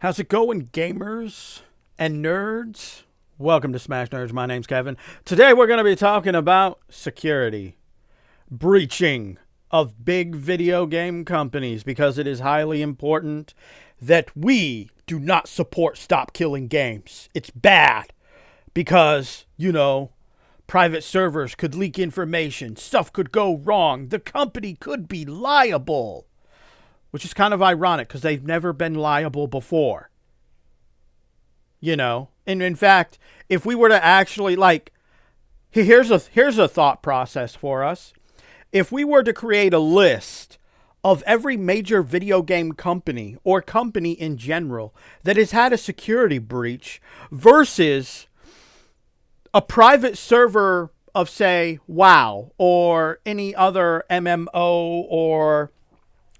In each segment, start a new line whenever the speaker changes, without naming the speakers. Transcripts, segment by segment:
How's it going, gamers and nerds? Welcome to Smash Nerds. My name's Kevin. Today we're going to be talking about security, breaching of big video game companies, because it is highly important that we do not support stop killing games. It's bad because, private servers could leak information, stuff could go wrong, the company could be liable. Which is kind of ironic because they've never been liable before. And in fact, if we were to actually, here's a thought process for us. If we were to create a list of every major video game company or company in general that has had a security breach versus a private server of, say, WoW or any other MMO or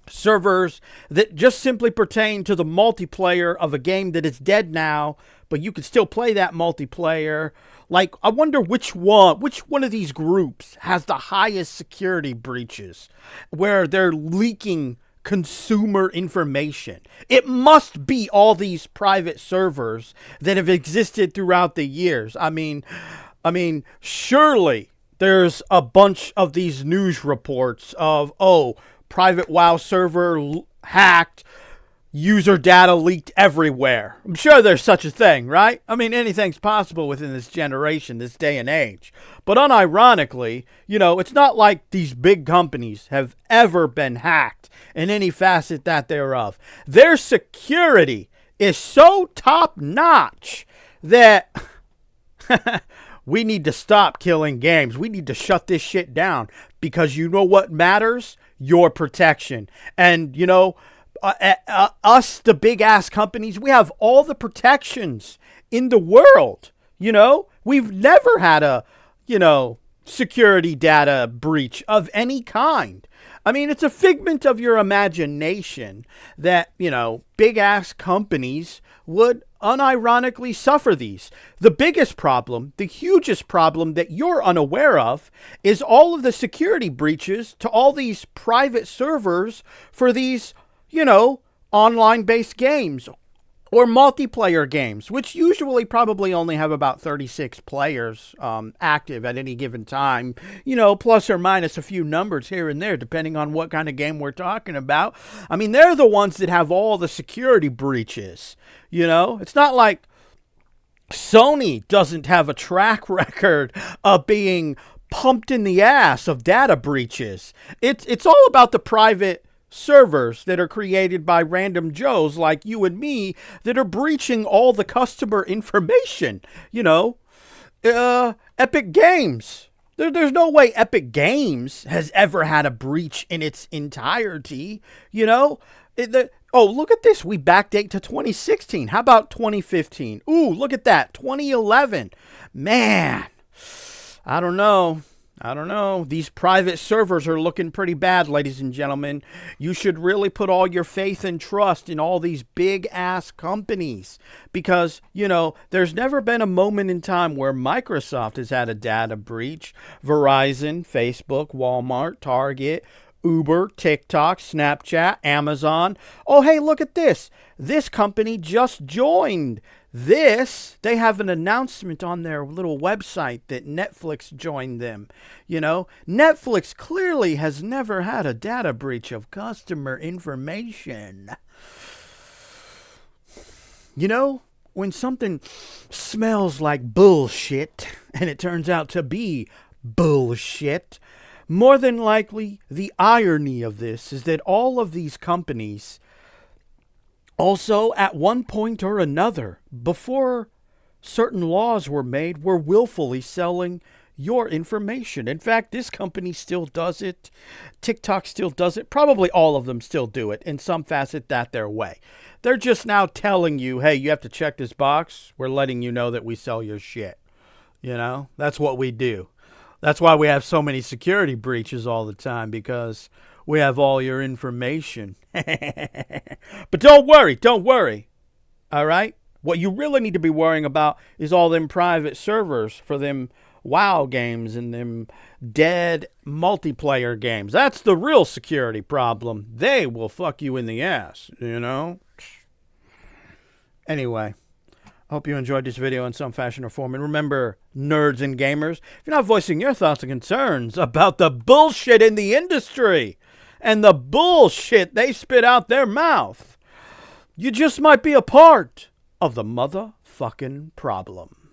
servers that just simply pertain to the multiplayer of a game that is dead now, but you can still play that multiplayer. I wonder which one of these groups has the highest security breaches where they're leaking consumer information. It must be all these private servers that have existed throughout the years. I mean, surely there's a bunch of these news reports of, private WoW server hacked, user data leaked everywhere. I'm sure there's such a thing, right? I mean, anything's possible within this generation, this day and age. But unironically, it's not like these big companies have ever been hacked in any facet that thereof. Their security is so top-notch that we need to stop killing games. We need to shut this shit down because you know what matters? Your protection. And, us, the big ass companies, we have all the protections in the world. We've never had a, security data breach of any kind. I mean, it's a figment of your imagination that, big ass companies would unironically suffer these. The biggest problem, the hugest problem that you're unaware of is all of the security breaches to all these private servers for these, online-based games or multiplayer games, which usually probably only have about 36 players active at any given time, plus or minus a few numbers here and there, depending on what kind of game we're talking about. I mean, they're the ones that have all the security breaches. It's not like Sony doesn't have a track record of being pumped in the ass of data breaches. It's all about the private servers that are created by random Joes like you and me that are breaching all the customer information. Epic Games. There's no way Epic Games has ever had a breach in its entirety. Look at this. We backdate to 2016. How about 2015? Ooh, look at that. 2011. Man, I don't know. These private servers are looking pretty bad, ladies and gentlemen. You should really put all your faith and trust in all these big-ass companies because, there's never been a moment in time where Microsoft has had a data breach. Verizon, Facebook, Walmart, Target, Uber, TikTok, Snapchat, Amazon. Oh, hey, look at this. This company just joined this. They have an announcement on their little website that Netflix joined them. Netflix clearly has never had a data breach of customer information. When something smells like bullshit and it turns out to be bullshit, more than likely, the irony of this is that all of these companies also, at one point or another, before certain laws were made, were willfully selling your information. In fact, this company still does it. TikTok still does it. Probably all of them still do it in some facet that their way. They're just now telling you, hey, you have to check this box. We're letting you know that we sell your shit. That's what we do. That's why we have so many security breaches all the time, because we have all your information. But don't worry. All right? What you really need to be worrying about is all them private servers for them WoW games and them dead multiplayer games. That's the real security problem. They will fuck you in the ass, Anyway, I hope you enjoyed this video in some fashion or form. And remember, nerds and gamers, if you're not voicing your thoughts and concerns about the bullshit in the industry and the bullshit they spit out their mouth, you just might be a part of the motherfucking problem.